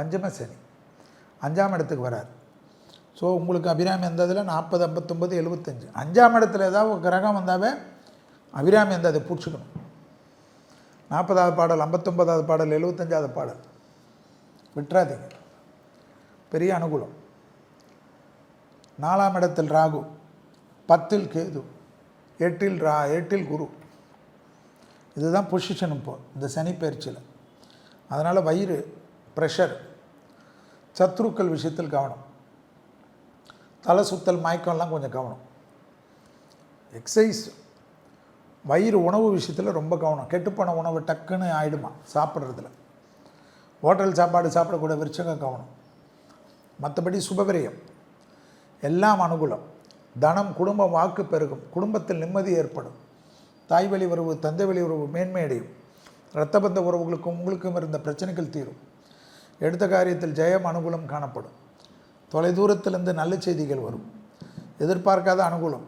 பஞ்சம சனி 5ஆம் இடத்துக்கு வரார். ஸோ உங்களுக்கு அபிராமி வந்ததில் 40, 59, 75. 5ஆம் இடத்துல ஏதாவது ஒரு கிரகம் வந்தாவே அபிராமி வந்து அதை பிடிச்சிக்கணும். 40வது பாடல், 59வது பாடல், 75வது பாடல் விட்டுறாதீங்க. பெரிய அனுகூலம். 4ஆம் இடத்தில் ராகு, 10ல் கேது, 8ல் குரு. இதுதான் பொசிஷன் இப்போ இந்த சனி பயிற்சியில். அதனால் வயிறு, ப்ரெஷர், சத்ருக்கள் விஷயத்தில் கவனம், தலை சுத்தல், மயக்கம்லாம் கொஞ்சம் கவனம். எக்ஸசைஸ், வயிறு, உணவு விஷயத்தில் ரொம்ப கவனம். கெட்டுப்போன உணவு டக்குன்னு ஆகிடுமா சாப்பிட்றதுல. ஹோட்டல் சாப்பாடு சாப்பிடக்கூட விருச்சக கவனம். மற்றபடி சுபவிரயம் எல்லாம் அனுகூலம். தனம், குடும்பம், வாக்கு பெருகும். குடும்பத்தில் நிம்மதி ஏற்படும். தாய் வழி உறவு, தந்தை வழி உறவு மேன்மை அடையும். இரத்தபந்த உறவுகளுக்கும் உங்களுக்கும் இருந்த பிரச்சனைகள் தீரும். எடுத்த காரியத்தில் ஜெயம், அனுகூலம் காணப்படும். தொலைதூரத்திலிருந்து நல்ல செய்திகள் வரும். எதிர்பார்க்காத அனுகூலம்.